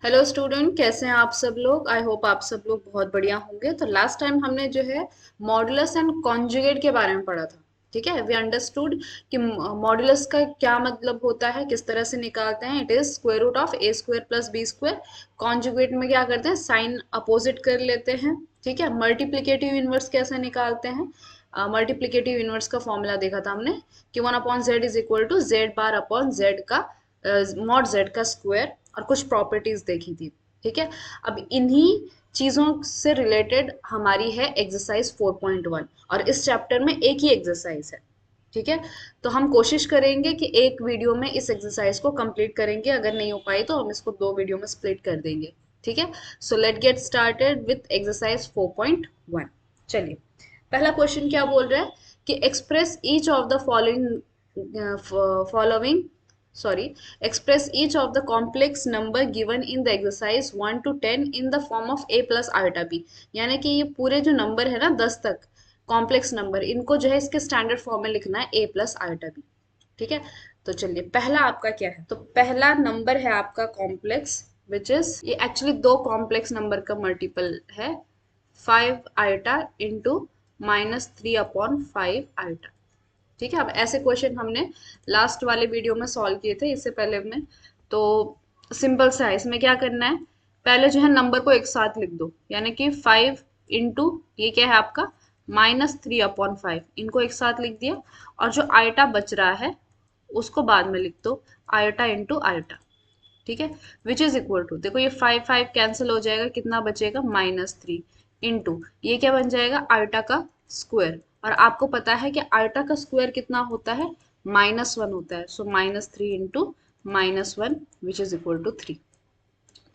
Hello student, कैसे हैं आप सब लोग। आई होप आप सब लोग बहुत बढ़िया होंगे। तो लास्ट टाइम हमने जो है मॉडुलस एंड कॉन्जुगेट के बारे में पढ़ा था। ठीक है, वी अंडरस्टूड कि मॉडुलस का क्या मतलब होता है, किस तरह से निकालते हैं। It is square root of a square plus B square. Conjugate में क्या करते हैं, साइन अपोजिट कर लेते हैं। ठीक है, मल्टीप्लिकेटिव इनवर्स कैसे निकालते हैं। मल्टीप्लिकेटिव इनवर्स का फॉर्मूला देखा था हमने कि 1/z is equal to z bar upon z का मॉड जेड का स्क्वायर, और कुछ प्रॉपर्टीज देखी थी। ठीक है, अब इन्हीं चीजों से रिलेटेड हमारी है एक्सरसाइज 4.1, और इस चैप्टर में एक ही एक्सरसाइज है। ठीक है, तो हम कोशिश करेंगे कि एक वीडियो में इस एक्सरसाइज को कंप्लीट करेंगे। अगर नहीं हो पाई तो हम इसको दो वीडियो में स्प्लिट कर देंगे। ठीक है, so let get started with exercise 4.1। चलिए, पहला क्वेश्चन क्या बोल रहा है कि express each of the following sorry express each of the complex number given in the exercise 1 to 10 in the form of a plus iota b। यानी कि ये पूरे जो नंबर है ना 10 तक कॉम्प्लेक्स नंबर, इनको जो है इसके स्टैंडर्ड फॉर्म में लिखना है a प्लस आयोटा बी। ठीक है, तो चलिए पहला आपका क्या है। तो पहला नंबर है आपका कॉम्प्लेक्स, विच इज ये एक्चुअली दो कॉम्प्लेक्स नंबर का मल्टीपल है, 5 आयोटा इंटू -3/5 आयोटा। ठीक है, अब ऐसे क्वेश्चन हमने लास्ट वाले वीडियो में सॉल्व किए थे, इससे पहले में। तो सिंपल सा है, इसमें क्या करना है, पहले जो है नंबर को एक साथ लिख दो। यानी कि 5 इंटू ये क्या है आपका -3/5, इनको एक साथ लिख दिया। और जो आयटा बच रहा है उसको बाद में लिख दो, आयटा इंटू आयटा। ठीक है, विच इज इक्वल टू, देखो ये 5 5 कैंसिल हो जाएगा, कितना बचेगा -3 इंटू ये क्या बन जाएगा आयटा का स्क्वायर। और आपको पता है कि आयटा का स्क्वायर कितना होता है, -1 होता है। So -3 into -1 which is equal to 3।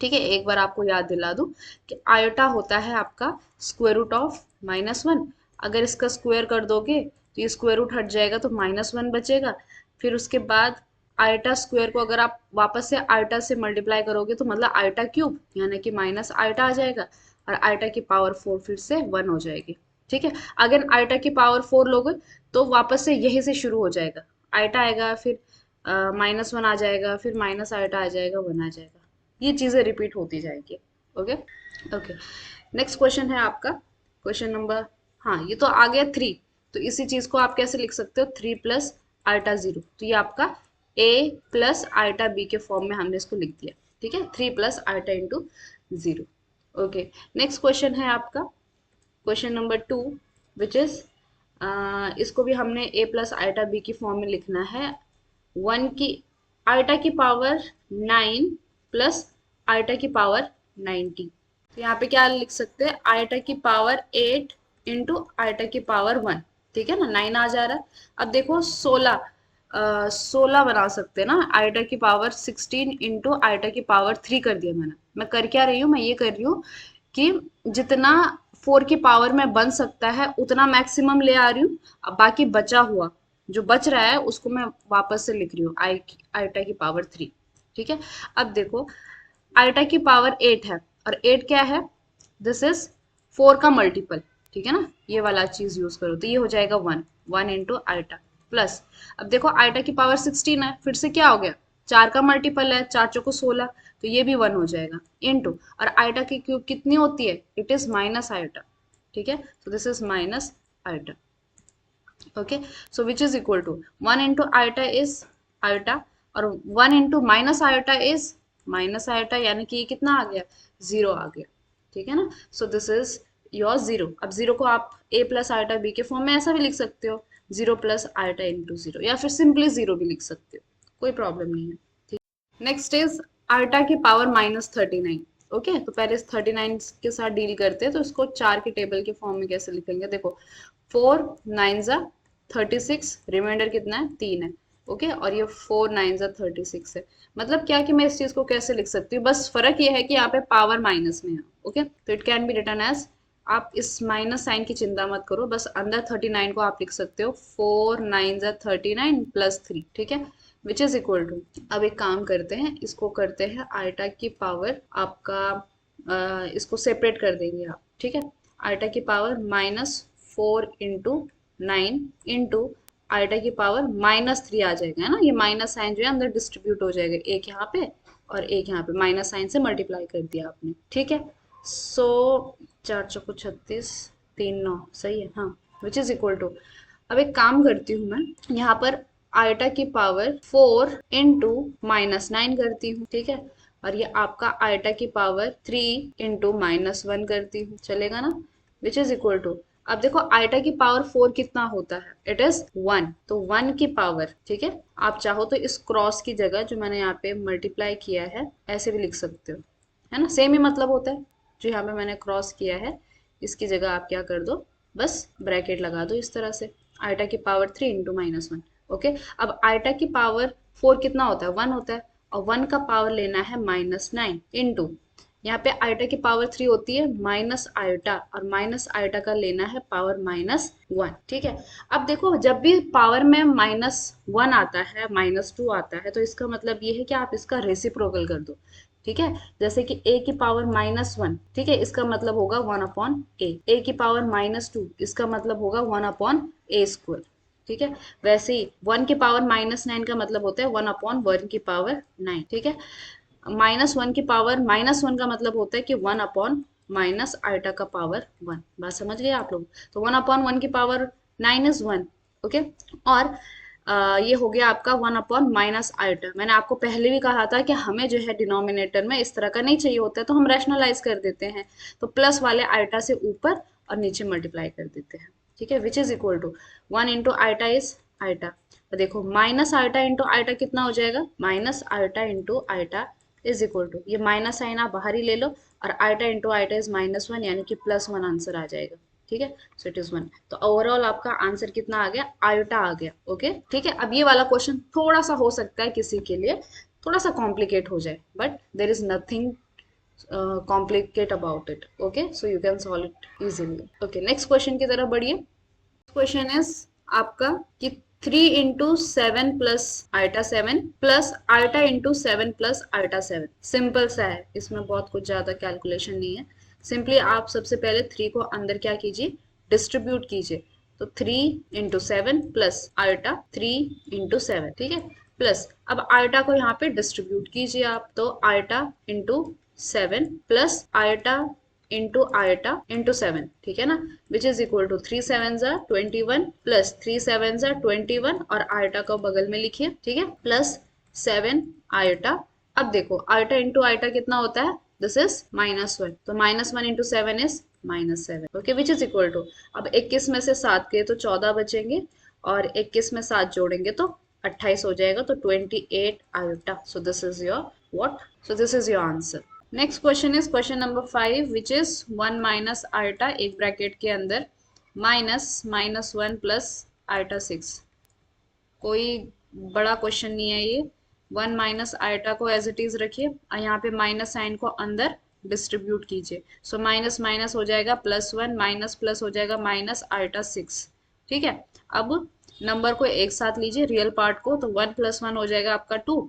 ठीक है, एक बार आपको याद दिला दूं कि आयोटा होता है आपका स्क्वायर रूट ऑफ -1। अगर इसका स्क्वायर कर दोगे तो ये स्क्वायर रूट हट जाएगा, तो -1 बचेगा। फिर उसके बाद आयोटा स्क्वायर को अगर आप वापस से आयोटा से मल्टीप्लाई करोगे तो मतलब आयोटा क्यूब, यानी कि माइनस आयोटा आ जाएगा, और आयोटा की पावर 4 फिर से 1 हो जाएगी। ठीक है, अगर आयोटा की पावर 4 लोगे तो वापस से यही से शुरू हो जाएगा, आयोटा आएगा, फिर -1 आ जाएगा, फिर माइनस आयोटा आ जाएगा, 1 आ जाएगा। ये चीजें रिपीट होती जाएंगी। Okay, okay. नेक्स्ट क्वेश्चन है आपका, क्वेश्चन नंबर, हाँ ये तो आ गया 3। तो इसी चीज को आप कैसे लिख सकते हो, 3 प्लस आल्टा 0। तो ये आपका a प्लस आल्टा b के फॉर्म में हमने इसको लिख दिया। ठीक है, 3 plus ultra into 0। Okay, next question है आपका क्वेश्चन नंबर 2, विच इज इसको भी हमने a प्लस आल्टा b की फॉर्म में लिखना है। 1 की आल्टा की पावर 9 प्लस आल्टा की पावर 90। तो यहाँ पे क्या लिख सकते हैं, आल्टा की पावर 8 इंटू आल्टा की पावर 1। ठीक है ना, 9 आ जा रहा है। अब देखो 16 बना सकते हैं ना, आल्टा की पावर 16 इंटू आल्टा की पावर 3 कर दिया मैंने। मैं कर क्या रही हूँ, मैं ये कर रही हूँ कि जितना 4 की पावर में बन सकता है उतना मैक्सिमम ले आ रही हूँ। अब बाकी बचा हुआ जो बच रहा है उसको मैं वापस से लिख रही हूँ, आल्टा की पावर 3। ठीक है, अब देखो आल्टा की पावर 8 है, और 8 क्या है, दिस इज 4 का मल्टीपल। ठीक है ना, ये वाला चीज यूज करो तो ये हो जाएगा 1 1 इंटू आल्टा प्लस। अब देखो आल्टा की पावर 16 है, फिर से क्या हो गया, 4 का मल्टीपल है, 4 चौको 16, तो ये भी 1 हो जाएगा इंटू। और आल्टा की क्यूब कितनी होती है, इट इज माइनस आल्टा। ठीक है, so this is minus iota. Okay, so which is equal to 1 into iota is iota, और 1 into minus iota is minus iota, यानी कि ये कितना आ गया, 0 आ गया। ठीक है ना, सो दिस इज योर 0। अब 0 को आप a प्लस आयोटा b के फॉर्म में ऐसा भी लिख सकते हो, 0 प्लस आयोटा इंटू 0, या फिर सिंपली 0 भी लिख सकते हो, कोई प्रॉब्लम नहीं है। ठीक, नेक्स्ट इज आयोटा की पावर -39। ओके, तो पहले इस 39 के साथ डील करते हैं। तो इसको 4 के टेबल के फॉर्म में कैसे लिखेंगे, देखो 4 9 जा 36, रिमाइंडर कितना है 3 है। ओके, और ये 4 9 जा 36 है। मतलब क्या कि मैं इस चीज को कैसे लिख सकती हूँ, बस फर्क ये है कि यहाँ पे पावर माइनस में है। ओके, तो it can be written as, आप इस माइनस साइन की चिंता मत करो, बस अंदर 39 को आप लिख सकते हो 4 9 जा 39 प्लस 3। ठीक है, विच इज इक्वल टू, अब एक काम करते हैं, इसको करते हैं आयटा की पावर आपका इसको सेपरेट कर देंगे आप। ठीक है, आयटा की पावर -4 इंटू 9 इंटू आयटा की पावर -3 आ जाएगा, है ना, ये माइनस साइन जो है अंदर डिस्ट्रीब्यूट हो जाएगा, एक यहाँ पे और एक यहाँ पे माइनस साइन से मल्टीप्लाई कर दिया आपने, ठीक है। सो 4 चौको 36, 3 9, सही है, हाँ, विच इज इक्वल टू, अब एक काम करती हूँ मैं, यहाँ पर आइटा की पावर 4 इंटू -9 करती हूँ, ठीक है, और ये आपका आइटा की पावर 3 इंटू -1 करती हूँ, चलेगा ना, विच इज इक्वल टू, अब देखो आइटा की पावर 4 कितना होता है, इट इज 1, तो 1 की पावर, ठीक है, आप चाहो तो इस क्रॉस की जगह जो मैंने यहाँ पे मल्टीप्लाई किया है ऐसे भी लिख सकते हो, है ना, सेम ही मतलब होता है, जो यहाँ पे मैंने क्रॉस किया है इसकी जगह आप क्या कर दो, बस ब्रैकेट लगा दो इस तरह से, आइटा की पावर 3 इंटू -1, ओके। अब आइटा की पावर 4 कितना होता है, 1 होता है, और 1 का पावर लेना है -9 इंटू, यहाँ पे आइटा की पावर 3 होती है माइनस आइटा, और माइनस आइटा का लेना है पावर -1, ठीक है। अब देखो जब भी पावर में -1 आता है, -2 आता है, तो इसका मतलब ये है कि आप इसका रेसिप्रोकल कर दो, ठीक है, जैसे कि a की पावर -1, ठीक है, इसका मतलब होगा 1/a, a की पावर -2, इसका मतलब होगा 1/a², ठीक है। वैसे ही 1 की पावर -9 का मतलब होता है 1/1 की पावर 9, ठीक है। -1 की पावर -1 का मतलब होता है कि 1/ माइनस आइटा का पावर 1, बात समझ गए आप लोग, तो 1/1 की पावर 9 इज 1, ओके। और ये हो गया आपका 1/ माइनस आइटा, मैंने आपको पहले भी कहा था कि हमें जो है डिनोमिनेटर में इस तरह का नहीं चाहिए होता है, तो हम रैशनलाइज कर देते हैं, तो प्लस वाले आइटा से ऊपर और नीचे मल्टीप्लाई कर देते हैं, ठीक है, which is equal to 1 into iota is iota, तो देखो माइनस आइटा इंटू आइटा कितना हो जाएगा, minus iota into iota is equal to, ये माइनस साइन आप बाहर ही ले लो, और आइटा इंटू आइटा इज -1, यानी कि +1 आंसर आ जाएगा, ठीक है, सो इट इज 1, तो ओवरऑल आपका आंसर कितना आ गया, आयोटा आ गया, ओके, ठीक है। अब ये वाला क्वेश्चन थोड़ा सा हो सकता है किसी के लिए थोड़ा सा कॉम्प्लिकेट हो जाए, but there is nothing complicate about it, okay, so you can solve it easily, okay. Next question की तरफ बढ़िए, क्वेश्चन इज आपका कि 3 into 7 plus iota 7 plus iota into 7 plus iota 7, simple सा है, इसमें बहुत कुछ ज्यादा कैलकुलेशन नहीं है, सिंपली आप सबसे पहले 3 को अंदर क्या कीजिए, डिस्ट्रीब्यूट कीजिए, तो 3 इंटू 7 प्लस आइटा 3 इंटू 7, ठीक है, प्लस अब आइटा को यहाँ पे डिस्ट्रीब्यूट कीजिए आप, तो iota into 7 plus iota into iota into 7, ठीक है ना, विच इज इक्वल टू 3 7 ज़ा 21 प्लस 3 7 ज़ा 21, और आइटा को बगल में लिखिए, ठीक है, प्लस 7 आइटा, अब देखो आइटा इंटू आइटा कितना होता है, दिस इज -1, तो -1 into 7 is -7, okay, which is equal to, अब 21 में से 7 के तो 14 बचेंगे, और 21 में 7 जोड़ेंगे तो 28 हो जाएगा, तो 28 iota, so this is your what, so this is your answer. Next question is question number 5, which is 1 minus iota, एक ब्रैकेट के अंदर माइनस -1 प्लस आइटा 6, कोई बड़ा क्वेश्चन नहीं है ये, 1 माइनस आइटा को एज इट इज रखिए, और यहाँ पे माइनस साइन को अंदर डिस्ट्रीब्यूट कीजिए, सो माइनस माइनस हो जाएगा +1, माइनस प्लस हो जाएगा माइनस आइटा 6, ठीक है। अब नंबर को एक साथ लीजिए, रियल पार्ट को, तो 1 + 1 हो जाएगा आपका 2,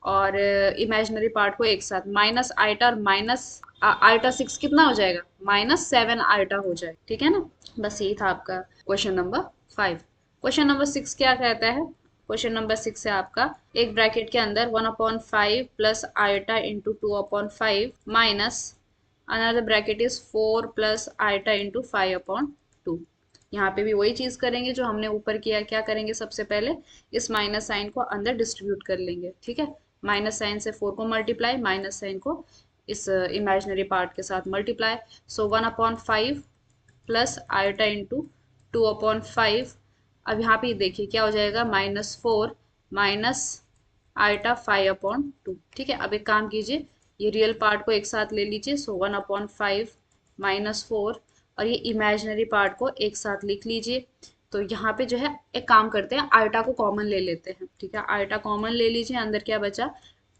और इमेजिनरी पार्ट को एक साथ, माइनस आइटा और माइनस आइटा 6 कितना हो जाएगा, -7 आइटा हो जाए, ठीक है ना, बस यही था आपका क्वेश्चन नंबर 5। क्वेश्चन नंबर 6 क्या कहता है, क्वेश्चन नंबर 6 है आपका, एक ब्रैकेट के अंदर 1/5 plus iota into 2/5 minus another bracket is 4 plus iota into 5/2, यहाँ पे भी वही चीज करेंगे जो हमने ऊपर किया, क्या करेंगे, सबसे पहले इस माइनस साइन को अंदर डिस्ट्रीब्यूट कर लेंगे, ठीक है, माइनस साइन से 4 को मल्टीप्लाई, माइनस साइन को इस इमेजिनरी पार्ट के साथ मल्टीप्लाई, सो 1/5 प्लस आइटा इंटू 2/5, अब यहाँ पे देखिए क्या हो जाएगा, -4 माइनस आइटा 5/2, ठीक है। अब एक काम कीजिए, ये रियल पार्ट को एक साथ ले लीजिए, सो 1/5 -4, और ये इमेजिनरी पार्ट को एक साथ लिख लीजिए, तो यहाँ पे जो है एक काम करते हैं, आइटा को कॉमन ले लेते हैं, ठीक है, आइटा कॉमन ले लीजिए, अंदर क्या बचा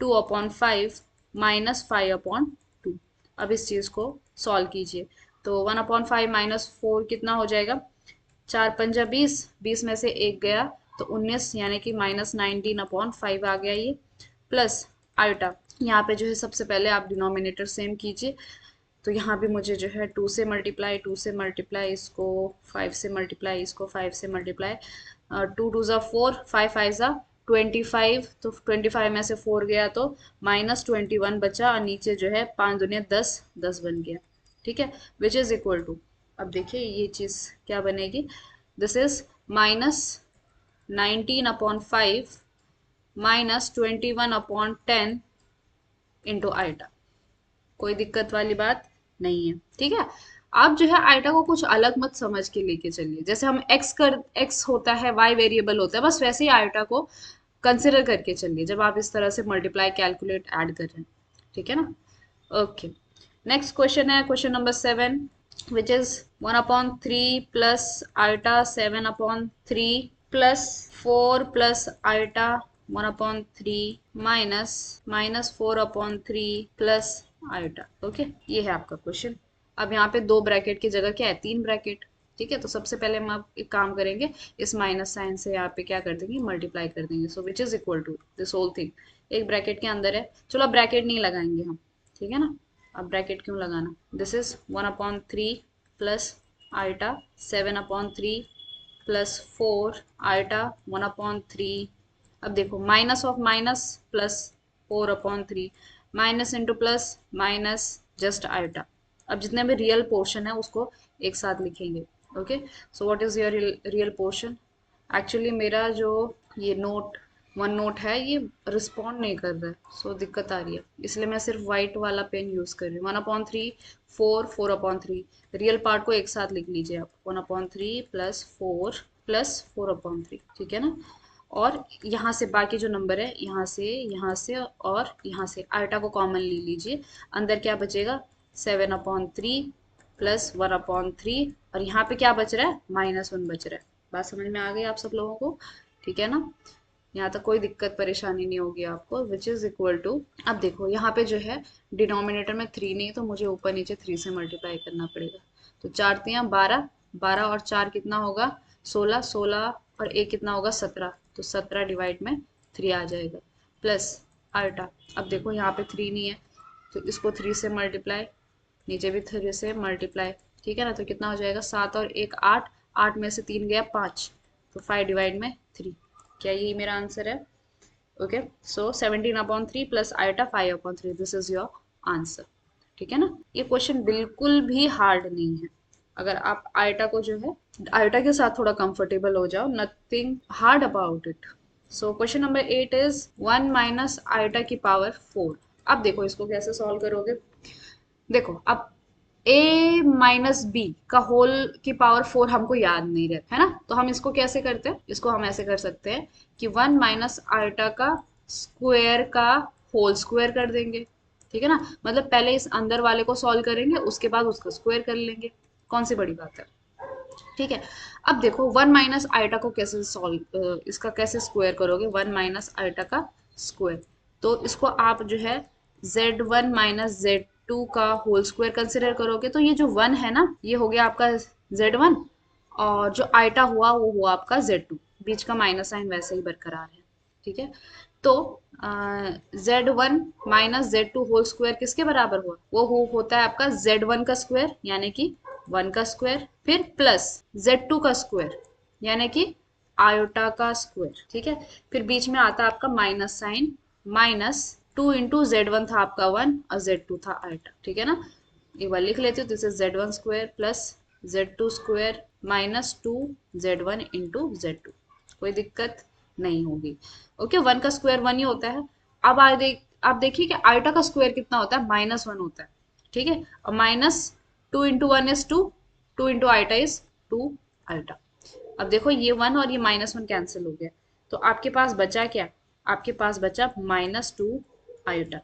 2/5 -5/2, अब इस चीज को सॉल्व कीजिए, तो 1/5 -4 कितना हो जाएगा, 4 पंजा 20, 20 में से एक गया तो 19, यानी कि -19/5 आ गया ये, प्लस आइटा, यहाँ पे जो है सबसे पहले आप डिनोमिनेटर सेम कीजिए, तो यहाँ भी मुझे जो है 2 से मल्टीप्लाई, 2 से मल्टीप्लाई, इसको 5 से मल्टीप्लाई, इसको 5 से मल्टीप्लाई, 2 2 ज़ा 4, 5 5 ज़ा 25, तो 25 में से 4 गया तो -21 बचा, और नीचे जो है 5 दूनी 10, 10 बन गया। ठीक है, विच इज इक्वल टू, अब देखिए ये चीज क्या बनेगी, दिस इज -19/5 -21/10 इंटू आइटा। कोई दिक्कत वाली बात नहीं है, ठीक है। आप जो है आइटा को कुछ अलग मत समझ के लेके चलिए, जैसे हम एक्स होता है, वाई वेरिएबल होता है, बस वैसे ही आइटा को कंसिडर करके चलिए जब आप इस तरह से मल्टीप्लाई कैलकुलेट ऐड कर रहे हैं, ठीक है ना। ओके, नेक्स्ट क्वेश्चन है question number 7, which is 1/3 plus iota 7/3 plus 4 plus iota 1/3 minus -4/3 plus iota. Okay, ये है आपका क्वेश्चन। अब यहाँ पे 2 ब्रैकेट की जगह क्या है, 3 ब्रैकेट। ठीक है, तो सबसे पहले हम आप एक काम करेंगे, इस माइनस साइन से यहाँ पे क्या कर देंगे, मल्टीप्लाई कर देंगे। So which is equal to this whole thing, एक ब्रैकेट के अंदर है, चलो अब ब्रैकेट नहीं लगाएंगे हम, ठीक है ना। अब ब्रैकेट क्यों लगाना, this is 1/3 plus iota 7/3 plus 4 iota 1/3। अब देखो minus of minus plus 4/3, minus into plus minus just iota. अब जितने भी रियल पोर्शन है उसको एक साथ लिखेंगे। Okay, so what is your real portion. Actually मेरा जो ये नोट वन नोट है ये रिस्पॉन्ड नहीं कर रहा है, सो दिक्कत आ रही है, इसलिए मैं सिर्फ वाइट वाला पेन यूज कर रही हूँ। 1/3 4 4/3, रियल पार्ट को एक साथ लिख लीजिए आप, 1/3 प्लस 4 प्लस 4/3, ठीक है ना। और यहाँ से बाकी जो नंबर है, यहाँ से और यहाँ से आइटा को कॉमन ले लीजिए, अंदर क्या बचेगा 7/3 प्लस 1/3, और यहाँ पे क्या बच रहा है, -1 बच रहा है। बात समझ में आ गई आप सब लोगों को, ठीक है ना। यहाँ तक कोई दिक्कत परेशानी नहीं होगी आपको, विच इज इक्वल टू, अब देखो यहाँ पे जो है डिनोमिनेटर में 3 नहीं, तो मुझे ऊपर नीचे 3 से मल्टीप्लाई करना पड़ेगा। तो 4 3 12, 12 और 4 कितना होगा 16, 16 और 1 कितना होगा 17, तो 17 डिवाइड में 3 आ जाएगा, प्लस आल्टा। अब देखो यहाँ पे 3 नहीं है, तो इसको 3 से मल्टीप्लाई, नीचे भी 3 से मल्टीप्लाई, ठीक है ना। तो कितना हो जाएगा 7 और 1 8, 8 में से 3 गया 5, तो 5 डिवाइड में 3। क्या यही मेरा आंसर है। Okay, so 17/3 plus iota 5/3, this is your answer, ठीक है ना। ये क्वेश्चन बिल्कुल भी हार्ड नहीं है, अगर आप आइटा को जो है आइटा के साथ थोड़ा कंफर्टेबल हो जाओ, nothing hard about it. So question number 8 is 1 minus iota की पावर 4। अब देखो इसको कैसे सॉल्व करोगे, देखो अब a माइनस बी का होल की पावर 4 हमको याद नहीं रहता है ना, तो हम इसको कैसे करते हैं, इसको हम ऐसे कर सकते हैं कि 1 माइनस आइटा का स्क्वायर का होल स्क्वायर कर देंगे, ठीक है ना। मतलब पहले इस अंदर वाले को सॉल्व करेंगे, उसके बाद उसका स्क्वायर कर लेंगे, कौन सी बड़ी बात है, ठीक है। अब देखो 1 माइनस आइटा को कैसे सॉल्व, इसका कैसे स्क्वायर करोगे, 1 माइनस आइटा का स्क्वायर, तो इसको आप जो है z1 माइनस z2 का होल स्क्वायर कंसिडर करोगे, तो ये जो 1 है ना ये हो गया आपका z1, और जो आइटा हुआ वो हुआ आपका z2, बीच का माइनस साइन वैसे ही बरकरार है, ठीक है। तो z1 minus z2 whole square किसके बराबर हुआ, वो होता है आपका z1 का स्क्वायर यानी कि 1 का स्क्वायर, फिर प्लस z2 का स्क्वायर यानी कि आयोटा का स्क्वायर, ठीक है। फिर बीच में आता है आपका minus sign, minus 2 into z1 था आपका 1 और z2 था आयोटा, ठीक है ना। एक बार लिख लेती हूँ, this is z1 square plus z2 square minus 2z1 into z2, कोई दिक्कत नहीं होगी। ओके, 1 का स्क्वायर 1 ही होता है। अब आप देखिए कि आइटा का स्क्वायर कितना होता है, -1 होता है, ठीक है। और minus 2 into 1 is 2, 2 into iota is 2 iota. अब देखो ये 1 और ये -1 कैंसिल हो गया, तो आपके पास बचा क्या, आपके पास बचा -2 आइटा।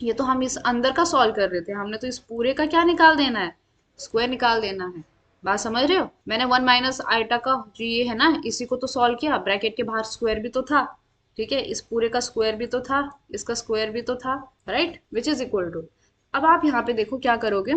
ये तो हम इस अंदर का सॉल्व कर रहे थे, हमने तो इस पूरे का क्या निकाल देना है, स्क्वायर निकाल देना है। बात समझ रहे हो, मैंने 1 माइनस आइटा का जो ये है ना इसी को तो सॉल्व किया, ब्रैकेट के बाहर स्क्वायर भी तो था, ठीक है, इस पूरे का स्क्वायर भी तो था, इसका स्क्वायर भी तो था, right, which is equal to. अब आप यहाँ पे देखो क्या करोगे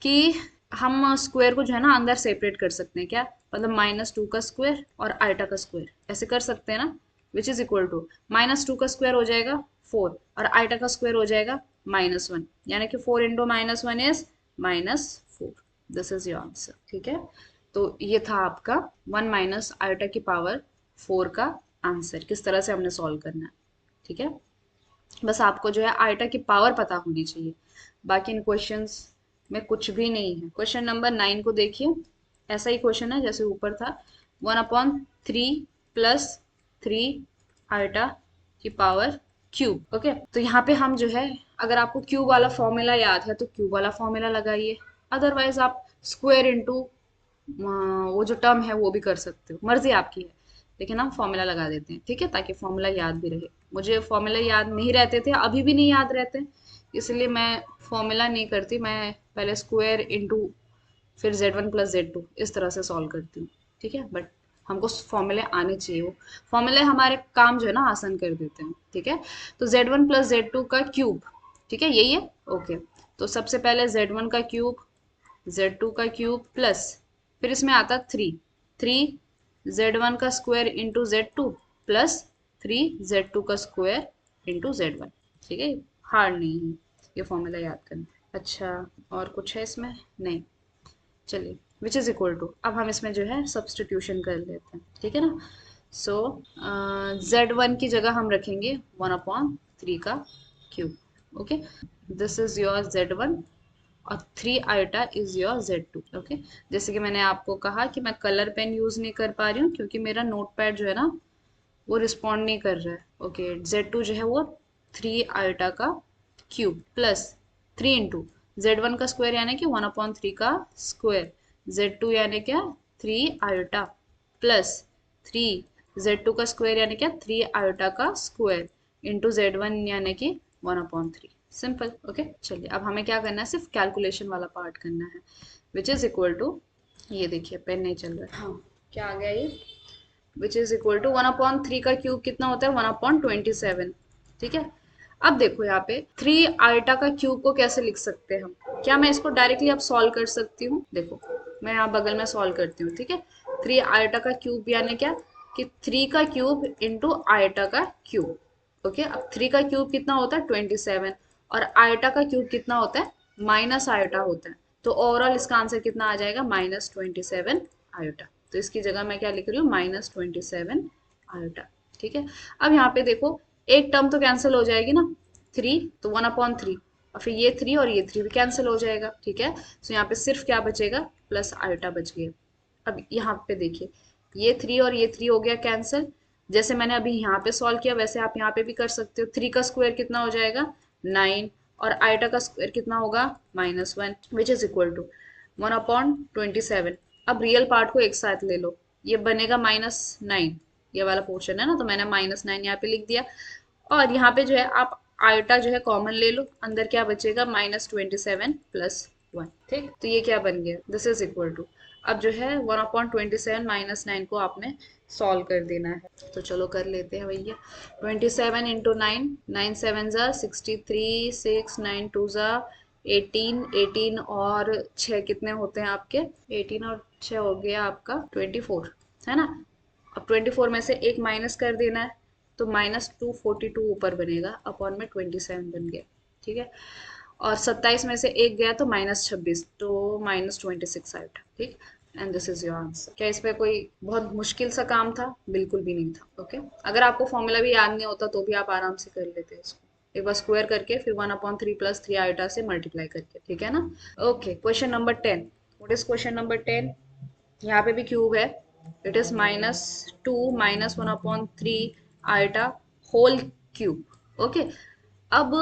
कि हम स्क्वायर को जो है ना अंदर सेपरेट कर सकते हैं, क्या मतलब -2 का स्क्वायर और आइटा का स्क्वायर, ऐसे कर सकते हैं ना, विच इज इक्वल टू -2 का स्क्वायर हो जाएगा 4 और आइटा का स्क्वायर हो जाएगा -1, यानी कि 4 into -1 is -4, this is your answer, ठीक है। तो ये था आपका 1 माइनस आइटा की पावर 4 का आंसर, किस तरह से हमने सॉल्व करना है। ठीक है, बस आपको जो है आइटा की पावर पता होनी चाहिए, बाकी इन क्वेश्चंस में कुछ भी नहीं है। क्वेश्चन नंबर 9 को देखिए, ऐसा ही क्वेश्चन है जैसे ऊपर था। 1/3 प्लस 3 आइटा की पावर क्यूब। ओके, तो यहाँ पे हम जो है, अगर आपको क्यूब वाला फॉर्मूला याद है तो क्यूब वाला फॉर्मूला लगाइए, अदरवाइज आप स्क्वायर इंटू वो जो टर्म है वो भी कर सकते हो, मर्जी आपकी है, लेकिन हम फॉर्मूला लगा देते हैं। ठीक है, ताकि फॉर्मूला याद भी रहे। मुझे फॉर्मूला याद नहीं रहते थे, अभी भी नहीं याद रहते, इसलिए मैं फॉर्मूला नहीं करती, मैं पहले स्क्वायर इंटू फिर Z1 प्लस Z2 इस तरह से सॉल्व करती हूँ। ठीक है, बट हमको फॉर्मूले आने चाहिए, वो फॉर्मूले हमारे काम जो है ना आसान कर देते हैं। ठीक है, तो Z1 प्लस Z2 का क्यूब, ठीक है यही है। ओके, तो सबसे पहले Z1 का क्यूब, Z2 का क्यूब प्लस, फिर इसमें आता 3 Z1 का square into Z2 plus 3 Z2 का स्क्वायर इंटू Z1। ठीक है, हार्ड नहीं है ये फॉर्मूला याद करना। अच्छा, और कुछ है इसमें? नहीं, चलिए, विच इज इक्वल टू, अब हम इसमें जो है सब्सटीट्यूशन कर लेते हैं। ठीक है ना, सो Z1 की जगह हम रखेंगे 1/3 का cube. Okay, this is your Z1 और 3 iota is your Z2। Okay, जैसे कि मैंने आपको कहा कि मैं कलर पेन यूज नहीं कर पा रही हूँ क्योंकि मेरा नोट पैड जो है ना वो रिस्पॉन्ड नहीं कर रहा है। ओके, Z2 जो है वो 3 आइटा का क्यूब प्लस 3 इंटू Z1 का स्क्वायर यानी कि 1/3 का स्क्वायर, Z2 यानी क्या 3 आयोटा प्लस 3 Z2 का स्क्वायर यानी क्या 3 आयोटा का स्क्वायर इंटू Z1 यानी कि 1/3। सिंपल। ओके, चलिए अब हमें क्या करना है, सिर्फ कैलकुलेशन वाला पार्ट करना है, विच इज इक्वल टू, ये देखिए पेन नहीं चल रहा है, हाँ क्या आ गया ये, विच इज इक्वल टू 1/3 का क्यूब कितना होता है 1/27। ठीक है, अब देखो यहाँ पे 3 आइटा का क्यूब को कैसे लिख सकते हैं हम, क्या मैं इसको डायरेक्टली अब सॉल्व कर सकती हूँ? देखो मैं यहाँ बगल में सॉल्व करती हूँ। ठीक है, 3 आइटा का क्यूब यानी क्या कि 3 का क्यूब इंटू आइटा का क्यूब। ओके, अब 3 का क्यूब कितना होता है 27, और आइटा का क्यूब कितना होता है माइनस आइटा होता है, तो ओवरऑल इसका आंसर कितना आ जाएगा -27 आयोटा। तो इसकी जगह मैं क्या लिख रही हूँ -27 आयोटा। ठीक है, अब यहाँ पे देखो एक टर्म तो कैंसिल हो जाएगी ना, 3 तो 1/3, और फिर ये 3 और ये 3 भी कैंसिल हो जाएगा। ठीक है, तो यहाँ पे सिर्फ क्या बचेगा प्लस आयोटा बच गया। अब यहाँ पे देखिए ये 3 और ये 3 हो गया कैंसिल, जैसे मैंने अभी यहाँ पे सॉल्व किया वैसे आप यहाँ पे भी कर सकते हो। 3 का स्क्वायर कितना हो जाएगा 9, और आइटा का स्क्वायर कितना होगा -1, विच इज इक्वल टू 1/27। अब रियल पार्ट को एक साथ ले लो, ये बनेगा -9, ये वाला पोर्शन है ना, तो मैंने -9 यहाँ पे लिख दिया, और यहाँ पे जो है आप आयोटा जो है कॉमन ले लो, अंदर क्या बचेगा -27 प्लस 1। ठीक, तो ये क्या बन गया, दिस इज इक्वल टू, अब जो है 1/27 -9 को आपने सॉल्व कर देना है। तो चलो कर लेते हैं भैया, 27 इंटू 9, 9 7 ज़ा 63, 6 9 2 ज़ा 18, 18 और 6 कितने होते हैं आपके, 18 और 6 हो गया आपका 24, है ना। अब 24 में से एक माइनस कर देना है, तो -242 ऊपर बनेगा, अपॉन में 27 बन गया। ठीक है, और 27 में से एक गया तो -26, तो -26 आया। ठीक, and this is your answer. क्या इस पे कोई बहुत मुश्किल सा काम था? बिल्कुल भी नहीं था। ओके, अगर आपको फॉर्मूला भी याद नहीं होता तो भी आप आराम से कर लेते हैं इसको, एक बार स्क्वायर करके फिर 1/3 प्लस 3 आयोटा से मल्टीप्लाई करके। ठीक है ना। Okay, question number 10। What is question number 10? यहाँ पे भी क्यूब है, it is -2 -1/3 iota whole cube. Okay, अब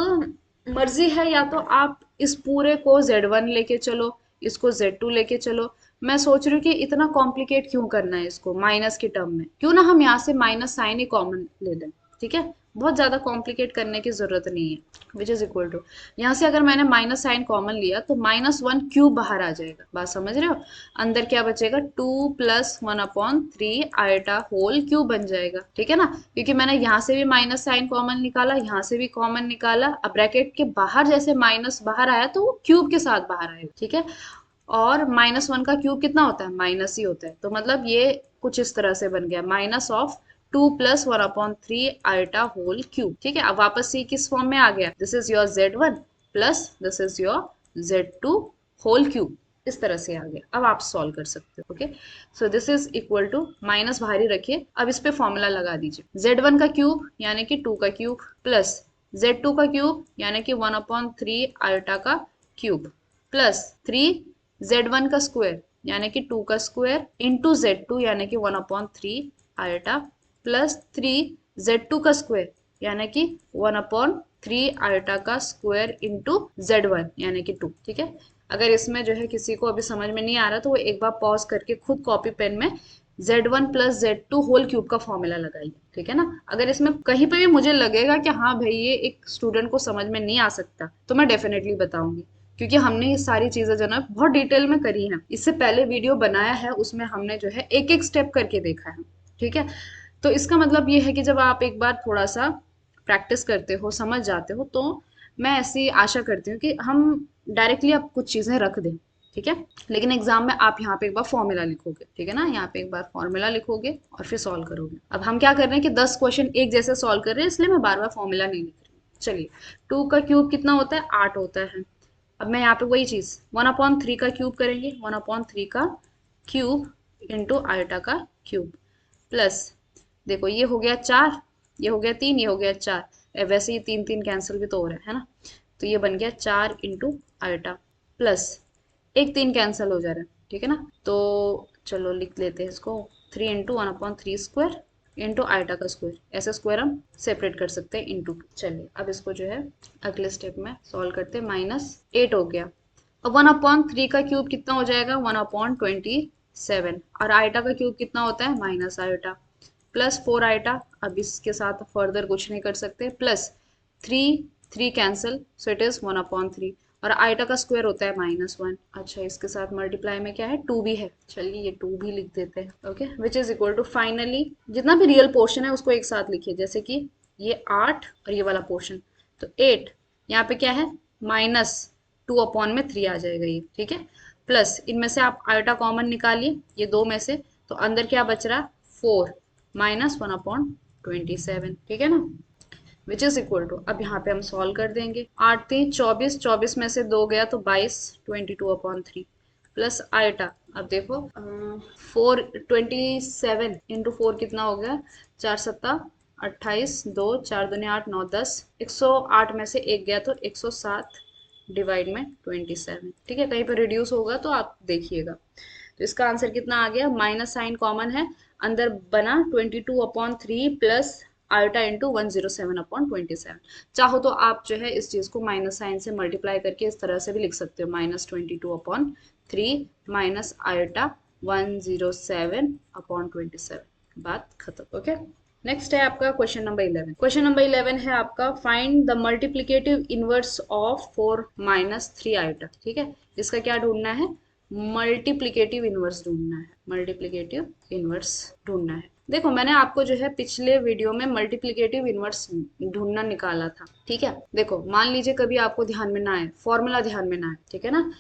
मर्जी है, या तो आप इस पूरे को Z1 लेके चलो, इसको Z2 लेके चलो। मैं सोच रही हूँ कि इतना कॉम्प्लिकेट क्यों करना है इसको माइनस की टर्म में, क्यों ना हम यहाँ से माइनस साइन ही कॉमन ले लें। ठीक है, बहुत ज्यादा कॉम्प्लिकेट करने की जरूरत नहीं है, विच इज इक्वल टू, यहाँ से अगर मैंने माइनस साइन कॉमन लिया तो -1 क्यूब बाहर आ जाएगा, बात समझ रहे हो। अंदर क्या बचेगा 2 + 1/3 आयोटा होल क्यूब बन जाएगा। ठीक है ना, क्योंकि मैंने यहाँ से भी माइनस साइन कॉमन निकाला, यहाँ से भी कॉमन निकाला, अब ब्रैकेट के बाहर जैसे माइनस बाहर आया तो वो क्यूब के साथ बाहर आएगा। ठीक है, और -1 का क्यूब कितना होता है माइनस ही होता है, तो मतलब ये कुछ इस तरह से बन गया -2 + 1/3 आयोटा होल क्यूब। ठीक है, अब वापस से किस फॉर्म में आ गया, this is your Z1 plus this is your Z2 whole cube. इस तरह से आ गया। अब आप सॉल्व कर सकते हो। Okay, so this is equal to, minus बाहर ही रखिए, अब इस पे फॉर्मूला लगा दीजिए। Z1 का क्यूब यानी कि 2 का क्यूब प्लस Z2 का क्यूब यानी कि 1/3 आयोटा का क्यूब प्लस 3Z1 का स्क्वायर यानी कि 2 का स्क्वायर इंटू Z2 यानी कि 1/3 आयोटा प्लस 3Z2 का स्क्वायर यानी कि 1/3 आयोटा का स्क्वायर इंटू Z1 यानी कि 2। ठीक है, अगर इसमें जो है किसी को अभी समझ में नहीं आ रहा तो वो एक बार पॉज करके खुद कॉपी पेन में Z1 plus Z2 whole cube का फॉर्मूला लगाइए। ठीक है ना, अगर इसमें कहीं पे भी मुझे लगेगा कि हाँ भाई ये एक स्टूडेंट को समझ में नहीं आ सकता तो मैं डेफिनेटली बताऊंगी, क्योंकि हमने ये सारी चीजें जो ना बहुत डिटेल में करी है। इससे पहले वीडियो बनाया है उसमें हमने जो है एक एक स्टेप करके देखा है। ठीक है, तो इसका मतलब ये है कि जब आप एक बार थोड़ा सा प्रैक्टिस करते हो, समझ जाते हो, तो मैं ऐसी आशा करती हूँ कि हम डायरेक्टली आप कुछ चीजें रख दें। ठीक है, लेकिन एग्जाम में आप यहाँ पे एक बार फॉर्मूला लिखोगे। ठीक है ना, यहाँ पे एक बार फॉर्मूला लिखोगे और फिर सॉल्व करोगे। अब हम क्या कर रहे हैं कि 10 क्वेश्चन एक जैसे सॉल्व कर रहे हैं, इसलिए मैं बार बार फॉर्मूला नहीं लिख रही हूँ। चलिए, 2 का क्यूब कितना होता है, 8 होता है। अब मैं यहाँ पे वही चीज 1/3 का क्यूब करेंगे, 1/3 का क्यूब इंटू आयोटा का क्यूब प्लस, देखो ये हो गया 4, ये हो गया 3, ये हो गया 4, वैसे ये 3 3 कैंसिल भी तो हो रहा है ना, तो ये बन गया 4 इंटू आयोटा प्लस एक 3 कैंसिल हो जा रहा है। ठीक है ना, तो चलो लिख लेते हैं इसको, 3 इंटू 1/3 स्क्वायर इंटू आयोटा का स्क्वायर, ऐसे स्क्वायर हम सेपरेट कर सकते हैं इंटू 2। चलिए अब इसको जो है अगले स्टेप में सॉल्व करते हैं। -8 हो गया। अब 1/3 का क्यूब कितना हो जाएगा, 1/27, और आयोटा का क्यूब कितना होता है, माइनस आयोटा प्लस 4 आयोटा, अब इसके साथ फर्दर कुछ नहीं कर सकते, plus 3 3 cancel, so it is 1/3, और आयोटा का स्क्वायर होता है -1। अच्छा, इसके साथ मल्टीप्लाई में क्या है, 2 भी है, चलिए ये 2 भी लिख देते हैं। Okay, which is equal to, finally जितना भी रियल पोर्शन है उसको एक साथ लिखिए, जैसे कि ये 8 और ये वाला पोर्शन, तो 8 यहाँ पे क्या है, -2/3 आ जाएगा ये। ठीक है, प्लस इनमें से आप आयोटा कॉमन निकालिए, ये दो में से, तो अंदर क्या बच रहा, 4 -1/27। ठीक है ना, विच इज इक्वल टू, अब यहाँ पे हम सॉल्व कर देंगे। 8 3 24, 24 में से 2 गया तो 22, 22/3 प्लस आयोटा, अब देखो 427 इंटू 4 कितना हो गया, 4 सत्ता 28, 2 4 दूनी 8 9 10, 108 में से एक गया तो 107 डिवाइड में 27। ठीक है, कहीं पर रिड्यूस होगा तो आप देखिएगा। तो इसका आंसर कितना आ गया, माइनस साइन कॉमन है, अंदर बना 22/3 प्लस आयोटा इंटू 107/27। चाहो तो आप जो है इस चीज को माइनस साइन से मल्टीप्लाई करके इस तरह से भी लिख सकते हो, -22/3 माइनस आयोटा 107/27। बात खत्म। ओके, नेक्स्ट है आपका क्वेश्चन नंबर 11। क्वेश्चन नंबर 11 है आपका, find the multiplicative inverse of 4 -3 iota. ठीक है, इसका क्या ढूंढना है, मल्टीप्लिकेटिव इनवर्स ढूंढना है, मल्टीप्लिकेटिव इनवर्स ढूंढना है। देखो मैंने आपको जो है पिछले वीडियो में मल्टीप्लिकेटिव इनवर्स ढूंढना निकाला था। ठीक है, देखो मान लीजिए कभी आपको ध्यान में ना आए, फॉर्मूला ध्यान में ना आए, ठीक है ना,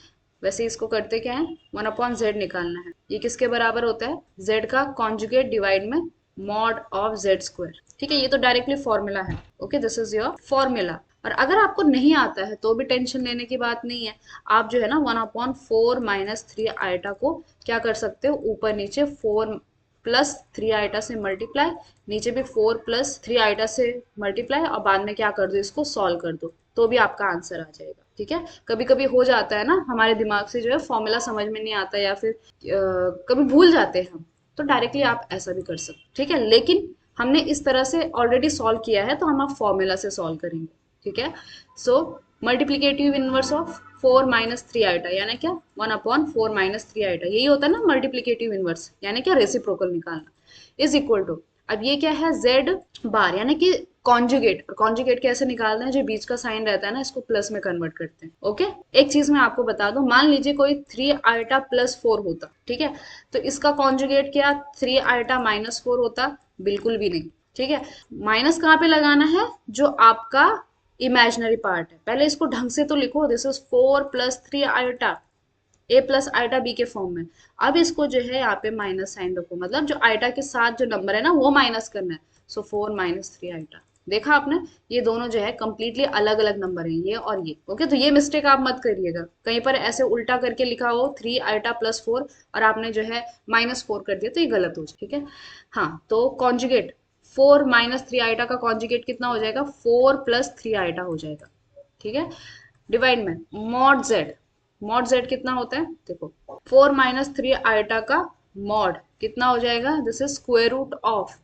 वैसे इसको करते क्या है, 1/z निकालना है। ये किसके बराबर होता है, z का कॉन्जुगेट डिवाइड में मॉड ऑफ z स्क्वायर। ठीक है, ये तो डायरेक्टली फॉर्मूला है। Okay, this is your formula. और अगर आपको नहीं आता है तो भी टेंशन लेने की बात नहीं है, आप जो है ना 1/4 -3 आयोटा को क्या कर सकते हो, ऊपर नीचे 4 प्लस 3 आयोटा से मल्टीप्लाई, नीचे भी 4 प्लस 3 आयोटा से मल्टीप्लाई, और बाद में क्या कर दो, इसको सॉल्व कर दो, तो भी आपका आंसर आ जाएगा। ठीक है, कभी कभी हो जाता है ना हमारे दिमाग से जो है फॉर्मूला समझ में नहीं आता, या फिर कभी भूल जाते हैं हम, तो डायरेक्टली आप ऐसा भी कर सकते। ठीक है, लेकिन हमने इस तरह से ऑलरेडी सॉल्व किया है तो हम आप फॉर्मूला से सॉल्व करेंगे। ठीक है, सो मल्टीप्लीकेटिव इनवर्स ऑफ 4 -3 आयोटा यानी क्या, 1/4 -3 आयोटा, यही होता है ना मल्टीप्लीकेटिव इनवर्स, यानी क्या, रेसिप्रोकल निकालना, इज इक्वल टू, अब ये क्या है, z बार यानी कि कॉन्जुगेट। कॉन्जुगेट कैसे निकालते हैं, जो बीच का साइन रहता है ना इसको प्लस में कन्वर्ट करते हैं। ओके, एक चीज मैं आपको बता दूं, मान लीजिए कोई 3 आयोटा +4 होता, ठीक है, तो इसका कॉन्जुगेट क्या, 3 आयोटा -4 होता, बिल्कुल भी नहीं। ठीक है, माइनस कहाँ पे लगाना है, जो आपका इमेजिनरी पार्ट है, पहले इसको ढंग से तो लिखो, this is 4 + 3 iota, a plus iota b के फॉर्म में। अब इसको जो है यहाँ पे माइनस साइन रखो, मतलब जो आयोटा के साथ जो नंबर है ना वो माइनस करना है, सो 4 -3 आयोटा। देखा आपने, ये दोनों जो है कंप्लीटली अलग अलग नंबर है, ये और ये। ओके, तो ये मिस्टेक आप मत करिएगा, कहीं पर ऐसे उल्टा करके लिखा हो 3i+4 और आपने जो है -4 कर दिया तो ये गलत हो जाए, ठीक है। हाँ, तो कॉन्जुगेट 4 - 3i का कॉन्जुगेट कितना हो जाएगा, 4 + 3i हो जाएगा, ठीक है। डिवाइड में मॉड z कितना होता है, देखो 4 - 3i का मॉड कितना हो जाएगा, this is square root of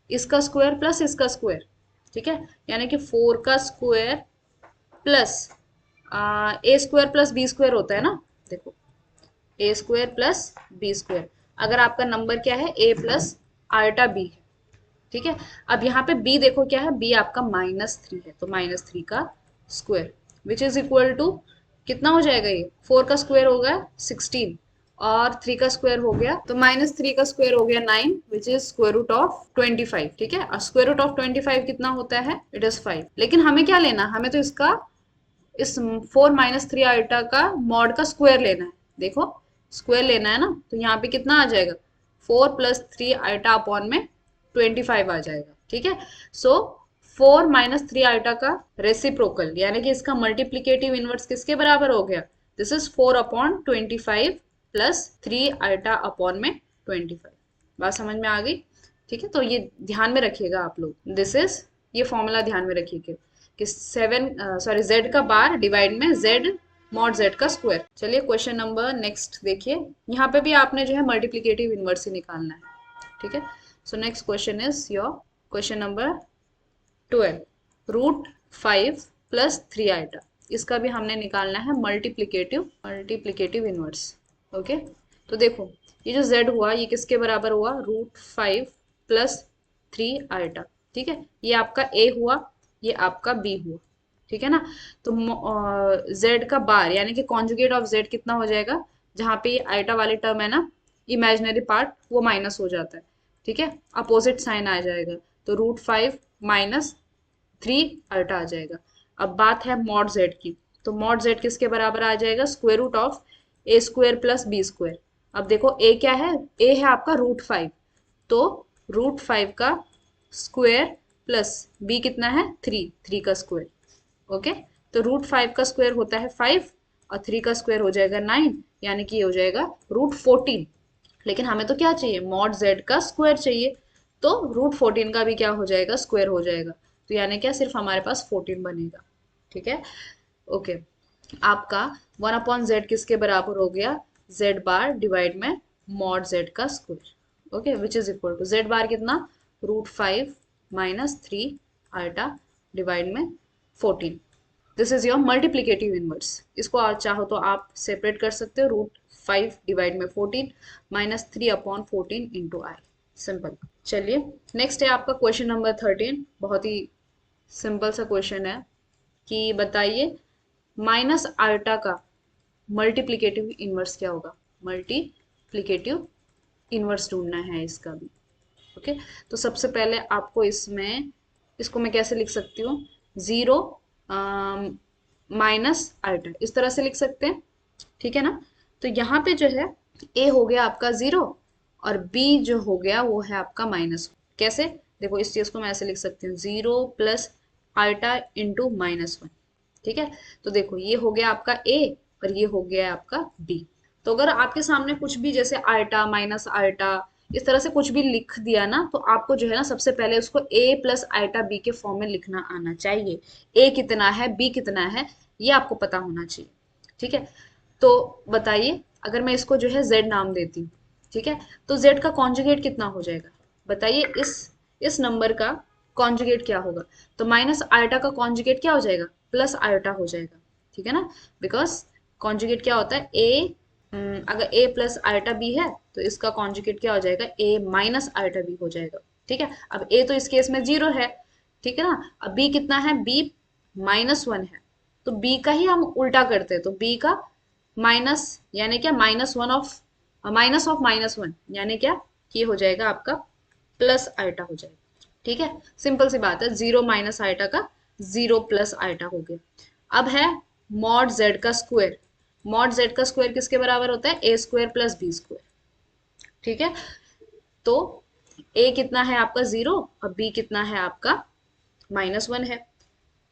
इसका स्क्वायर प्लस इसका स्क्वायर, ठीक है। यानी कि 4 का square plus a square plus B square होता है ना, देखो a square plus B square, अगर आपका नंबर क्या है a प्लस आयटा बी है, ठीक है। अब यहाँ पे b देखो क्या है, b आपका -3 है, तो -3 का square which is equal to कितना हो जाएगा, ये 4 का स्क्वायर होगा 16 और 3 का स्क्वायर हो गया, तो -3 का स्क्वायर हो गया 9 which is square root of 25, ठीक है। और स्क्वायर रूट ऑफ 25 कितना होता है, इट इज 5। लेकिन हमें क्या लेना, हमें तो इसका इस 4 - 3 आइटा का मॉड का स्क्वायर लेना है, देखो स्क्वायर लेना है ना, तो यहाँ पे कितना आ जाएगा, 4 + 3 आइटा अपॉन में 25 आ जाएगा, ठीक है। सो 4 - 3 आइटा का रेसिप्रोकल यानी कि इसका मल्टीप्लीकेटिव इनवर्स किसके बराबर हो गया, दिस इज 4/25 + 3 आइटा अपॉन में 25। बात समझ में आ गई, ठीक है। तो ये ध्यान में रखिएगा आप लोग, दिस इज ये फॉर्मूला ध्यान में रखिएगा कि 7 z का बार डिवाइड में z मॉड z का स्क्वायर। चलिए क्वेश्चन नंबर नेक्स्ट देखिए, यहाँ पे भी आपने जो है मल्टीप्लीकेटिव इनवर्स ही निकालना है, ठीक है। So next question is your question number 12, √5 + 3 iota, इसका भी हमने निकालना है मल्टीप्लीकेटिव इनवर्स। ओके, तो देखो ये जो z हुआ ये किसके बराबर हुआ, √5 + 3 आइटा, ठीक है। ये आपका a हुआ, ये आपका b हुआ, ठीक है ना। तो z का बार यानी कि कॉन्जुगेट ऑफ z कितना हो जाएगा, जहाँ पे ये आइटा वाली टर्म है ना, इमेजिनरी पार्ट वो माइनस हो जाता है, ठीक है, अपोजिट साइन आ जाएगा, तो √5 - 3 आइटा आ जाएगा। अब बात है मॉड z की, तो मॉड z किसके बराबर आ जाएगा, square root of a² + b²। अब देखो a क्या है, a है आपका √5, तो √5 का स्क्वायर प्लस b कितना है 3 का स्क्वायर। ओके, तो √5 का स्क्वायर होता है 5 और 3 का स्क्वायर हो जाएगा 9, यानी कि ये हो जाएगा √14। लेकिन हमें तो क्या चाहिए, मॉड z का स्क्वायर चाहिए, तो √14 का भी क्या हो जाएगा, स्क्वायर हो जाएगा, तो यानी क्या सिर्फ हमारे पास 14 बनेगा, ठीक है। ओके, आपका 1/z किसके बराबर हो गया, z बार डिवाइड में मॉड z का square. Okay, which is equal to z bar कितना, √5 - 3 आइटा डिवाइड में 14। This is your multiplicative inverse. इसको आप चाहो तो आप सेपरेट कर सकते हो, √5 डिवाइड में 14 -3/14 × i, सिंपल। चलिए नेक्स्ट है आपका क्वेश्चन नंबर 13, बहुत ही सिंपल सा क्वेश्चन है कि बताइए माइनस आइटा का मल्टीप्लीकेटिव इनवर्स क्या होगा, मल्टीप्लीकेटिव इनवर्स ढूंढना है इसका भी। ओके, तो सबसे पहले आपको इसमें इसको मैं कैसे लिख सकती हूँ, 0 - आइटा इस तरह से लिख सकते हैं, ठीक है ना। तो यहाँ पे जो है a हो गया आपका 0 और b जो हो गया वो है आपका -1। कैसे, देखो इस चीज को मैं ऐसे लिख सकती हूँ, 0 + आइटा × -1, ठीक है। तो देखो ये हो गया आपका a और ये हो गया आपका b। तो अगर आपके सामने कुछ भी जैसे आइटा माइनस आइटा इस तरह से कुछ भी लिख दिया ना, तो आपको जो है ना सबसे पहले उसको a + आइटा b के फॉर्म में लिखना आना चाहिए। a कितना है, b कितना है, ये आपको पता होना चाहिए, ठीक है। तो बताइए अगर मैं इसको जो है z नाम देती हूँ, ठीक है, तो z का कॉन्जुगेट कितना हो जाएगा, बताइए इस नंबर का कॉन्जुगेट क्या होगा, तो माइनस आइटा का कॉन्जुगेट क्या हो जाएगा, प्लस आइटा हो जाएगा, ठीक है ना। बिकॉज कॉन्जुगेट क्या होता है, अगर a + आइटा b है तो इसका कॉन्जुगेट क्या हो जाएगा, a - आइटा b हो जाएगा, ठीक है। अब a तो इस केस में 0 है, ठीक है ना। अब b कितना है, b -1 है, तो b का ही हम उल्टा करते हैं, तो b का माइनस यानी क्या, -1 ऑफ -1 यानी क्या, ये हो जाएगा आपका प्लस आइटा हो जाएगा, ठीक है। सिंपल सी बात है, 0 - आइटा का 0 + आइटा हो गया। अब है मॉड z का स्क्वायर, मॉड z का स्क्वायर किसके बराबर होता है, a² + b², ठीक है। तो a कितना है आपका 0 और b कितना है आपका -1 है,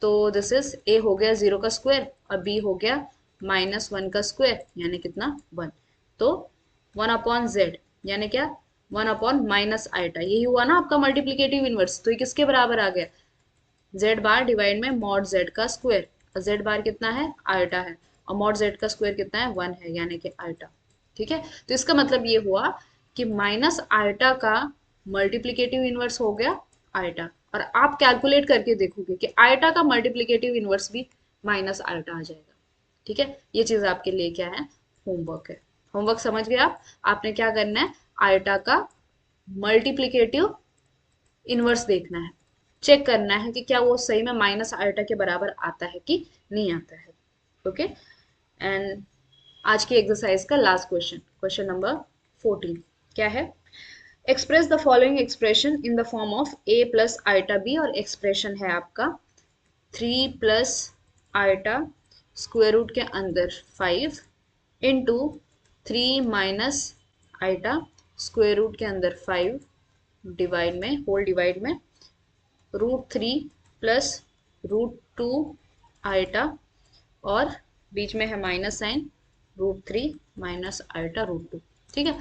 तो दिस इज ए हो गया 0 का स्क्वायर और बी हो गया -1 का स्क्वायर, यानी कितना 1। तो 1/z यानी क्या 1/-आइटा, यही हुआ ना आपका मल्टीप्लीकेटिव इनवर्स। तो ये किसके बराबर आ गया, z बार डिवाइड में मॉड z का स्क्वायर, और z बार कितना है आइटा है, और मॉड z का स्क्वायर कितना है 1 है, यानी कि आइटा। ठीक है, तो इसका मतलब ये हुआ कि माइनस आइटा का मल्टीप्लीकेटिव इनवर्स हो गया आइटा। और आप कैलकुलेट करके देखोगे कि आइटा का मल्टीप्लीकेटिव इनवर्स भी माइनस आइटा आ जाएगा। ठीक है, ये चीज आपके लिए क्या है, होमवर्क है। होमवर्क समझ गए आप, आपने क्या करना है, आइटा का मल्टीप्लीकेटिव इनवर्स देखना है, चेक करना है कि क्या वो सही में माइनस आइटा के बराबर आता है कि नहीं आता है। ओके, एंड आज की एक्सरसाइज का लास्ट क्वेश्चन, क्वेश्चन नंबर 14 क्या है, express the following expression in the form of a plus iota b, और एक्सप्रेशन है आपका 3 प्लस आइटा स्क्वायर रूट के अंदर 5 into 3 minus iota square root के अंदर 5 डिवाइड में, होल डिवाइड में √3 प्लस √2 आइटा, और बीच में है माइनस साइन, √3 माइनस आइटा √2। ठीक है,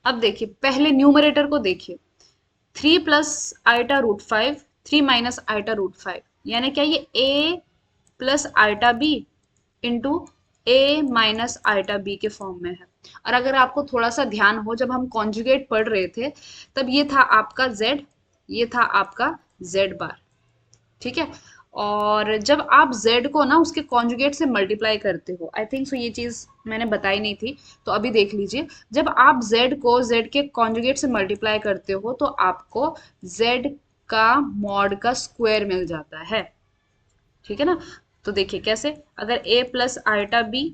अब देखिए पहले न्यूमरेटर को देखिए, 3 प्लस आइटा √5, 3 माइनस आइटा √5, यानी क्या ये a plus iota b into a minus iota b के फॉर्म में है। और अगर आपको थोड़ा सा ध्यान हो, जब हम कॉन्जुगेट पढ़ रहे थे तब ये था आपका z, ये था आपका z बार। ठीक है, और जब आप z को ना उसके कॉन्जुगेट से मल्टीप्लाई करते हो, आई थिंक सो ये चीज मैंने बताई नहीं थी, तो अभी देख लीजिए, जब आप z को z के कॉन्जुगेट से मल्टीप्लाई करते हो तो आपको z का मॉड का स्क्वायर मिल जाता है। ठीक है ना, तो देखिए कैसे, अगर a plus iota b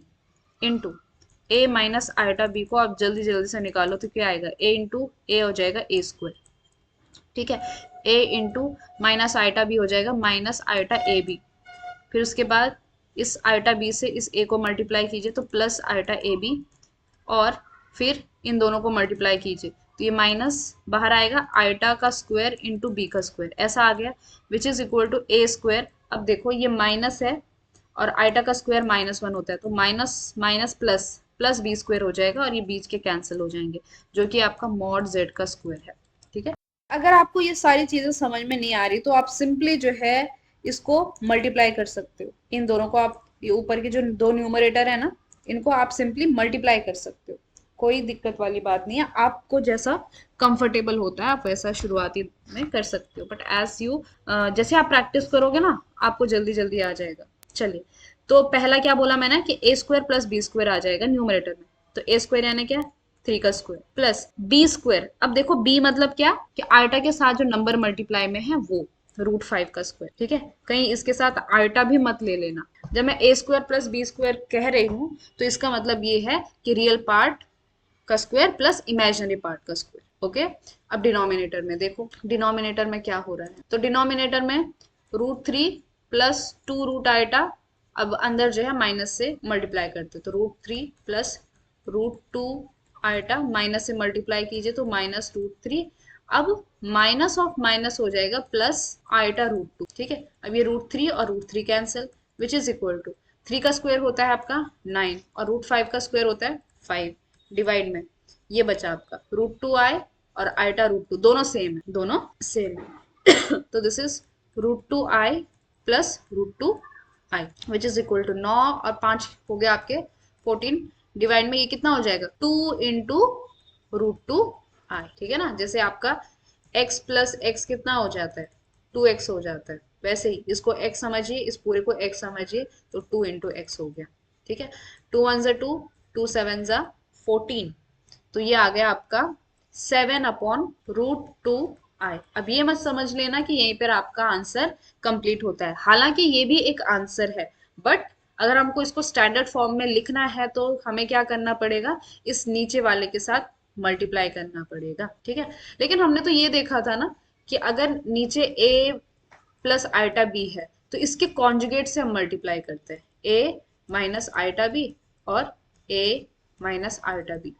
into a minus iota b को आप जल्दी जल्दी से निकालो तो क्या आएगा, a इंटू ए हो जाएगा a स्क्वायर। ठीक है, a into minus iota b हो जाएगा माइनस आइटा ए बी, फिर उसके बाद इस आइटा बी से इस a को मल्टीप्लाई कीजिए तो प्लस आइटा ए बी, और फिर इन दोनों को मल्टीप्लाई कीजिए तो ये माइनस बाहर आएगा, आइटा का स्क्वायर इंटू बी का स्क्वायर, ऐसा आ गया, which is equal to a square. अब देखो ये माइनस है और आइटा का स्क्वायर -1 होता है, तो minus minus plus plus B square हो जाएगा, और ये बीच के कैंसिल हो जाएंगे, जो कि आपका मॉड जेड का स्क्वायर है। ठीक है, अगर आपको ये सारी चीजें समझ में नहीं आ रही तो आप सिंपली जो है इसको मल्टीप्लाई कर सकते हो, इन दोनों को आप, ये ऊपर के जो दो न्यूमरेटर है ना, इनको आप सिंपली मल्टीप्लाई कर सकते हो, कोई दिक्कत वाली बात नहीं है, आपको जैसा कंफर्टेबल होता है आप वैसा शुरुआती में कर सकते हो, बट एज यू जैसे आप प्रैक्टिस करोगे ना आपको जल्दी जल्दी आ जाएगा। चलिए, तो पहला क्या बोला मैंने कि a square plus B square आ जाएगा न्यूमरेटर में, तो a स्क्वायर यानी क्या, 3 का स्क्वायर प्लस बी स्क्वायर, अब देखो b मतलब क्या कि आइटा के साथ जो नंबर मल्टीप्लाई में है वो √5 का स्क्वायर। ठीक है, कहीं इसके साथ आइटा भी मत ले लेना, जब मैं a square plus B square कह रही हूँ तो इसका मतलब ये है कि रियल पार्ट का स्क्वायर प्लस इमेजिनरी पार्ट का स्क्वायर। ओके, अब डिनोमिनेटर में देखो, डिनोमिनेटर में क्या हो रहा है, तो डिनोमिनेटर में √3 प्लस 2 रूट आइटा, अब अंदर जो है माइनस से मल्टीप्लाई करते, तो √3 प्लस √2 आइटा, माइनस से मल्टीप्लाई कीजिए तो माइनस √3, अब माइनस ऑफ माइनस हो जाएगा प्लस आइटा √2। ठीक है, अब ये √3 और √3 cancel, which is equal to 3 का स्क्वायर होता है आपका 9 और √5 का स्क्वायर होता है 5, डिवाइड में ये बचा आपका √2 आई और आइटा √2, दोनों सेम है, दोनों सेम है तो this is √2 i plus √2 i which is equal to 9 और 5 हो गया आपके 14, डिवाइड में ये कितना हो जाएगा 2 इंटू √2 आई। ठीक है ना, जैसे आपका x प्लस एक्स कितना हो जाता है 2x हो जाता है, वैसे ही इसको x समझिए, इस पूरे को x समझिए, तो 2 इंटू एक्स हो गया। ठीक है, 2 1 ज़ा 2, 2 7 ज़ा 14, तो ये आ गया आपका 7/√2 आई। अब ये मत समझ लेना कि यहीं पर आपका आंसर कंप्लीट होता है, हालांकि ये भी एक आंसर है, बट अगर हमको इसको स्टैंडर्ड फॉर्म में लिखना है तो हमें क्या करना पड़ेगा, इस नीचे वाले के साथ मल्टीप्लाई करना पड़ेगा। ठीक है, लेकिन हमने तो ये देखा था ना कि अगर नीचे a प्लस आइटा b है तो इसके कॉन्जुगेट से हम मल्टीप्लाई करते हैं, a माइनस आइटा b और a माइनस आइटा b,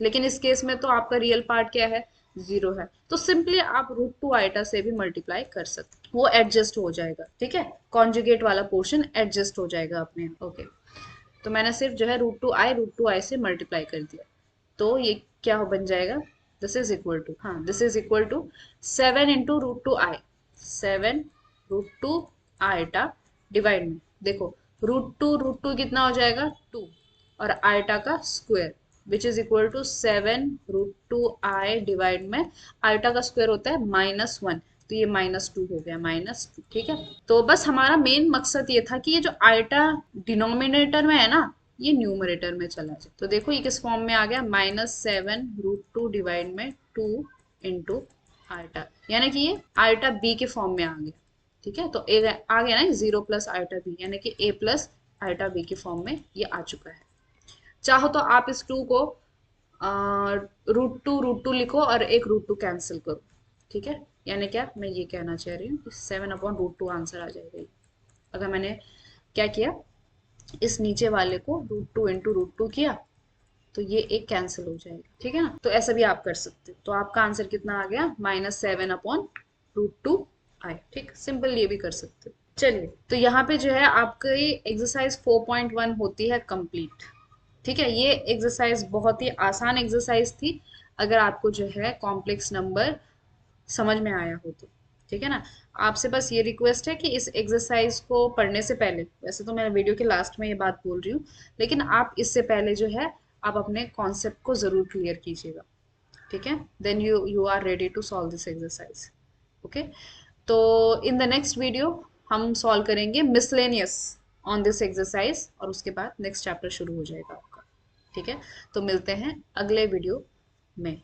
लेकिन इस केस में तो आपका रियल पार्ट क्या है, जीरो है, तो सिंपली आप रूट टू आइटा से भी मल्टीप्लाई कर सकते हैं, वो एडजस्ट हो जाएगा, ठीक है, कॉन्जुगेट वाला पोर्शन एडजस्ट हो जाएगा अपने। ओके, तो मैंने सिर्फ जो है रूट टू आई से मल्टीप्लाई कर दिया, तो ये क्या हो बन जाएगा, दिस इज इक्वल टू, हाँ this is equal to 7 × root two i, 7 √2 iota divide में, देखो रूट टू कितना हो जाएगा 2, और आइटा का square which is equal to 7 √2 i divide में, आइटा का स्क्वायर होता है -1, तो ये -2 हो गया, -2, ठीक है। तो बस हमारा मेन मकसद ये था कि ये जो आइटा डिनोमिनेटर में है ना, ये न्यूमरेटर में चला जाए। तो देखो ये किस फॉर्म में आ गया, -7 √2 डिवाइड में 2 इंटू आइटा, यानी कि ये आइटा बी के फॉर्म में आ गया, ठीक है। तो ए आ गया ना 0 प्लस आइटा बी, यानी कि a प्लस आइटा बी के फॉर्म में ये आ चुका है। चाहो तो आप इस 2 को रूट टू लिखो और एक √2 कैंसिल करो, ठीक है। यानी क्या मैं ये कहना चाह रही हूँ कि 7/√2 आंसर आ जाएगा ये। अगर मैंने क्या किया, इस नीचे वाले को √2 × √2 किया, तो ये एक कैंसिल हो जाएगा, ठीक है ना। तो ऐसा भी आप कर सकते हो। तो आपका आंसर कितना आ गया, -7/√2 आई, ठीक, सिंपल ये भी कर सकते हो। चलिए, तो यहाँ पे जो है आपकी एक्सरसाइज 4.1 होती है कंप्लीट, ठीक है। ये एक्सरसाइज बहुत ही आसान एक्सरसाइज थी, अगर आपको जो है कॉम्प्लेक्स नंबर समझ में आया हो तो, ठीक है ना। आपसे बस ये रिक्वेस्ट है कि इस एक्सरसाइज को पढ़ने से पहले, वैसे तो मैं वीडियो के लास्ट में ये बात बोल रही हूँ, लेकिन आप इससे पहले जो है आप अपने कॉन्सेप्ट को जरूर क्लियर कीजिएगा, ठीक है। Then you are ready to solve this exercise. Okay, तो इन द नेक्स्ट वीडियो हम सॉल्व करेंगे मिसलेनियस ऑन दिस एक्सरसाइज, और उसके बाद नेक्स्ट चैप्टर शुरू हो जाएगा आपका, ठीक है। तो मिलते हैं अगले वीडियो में।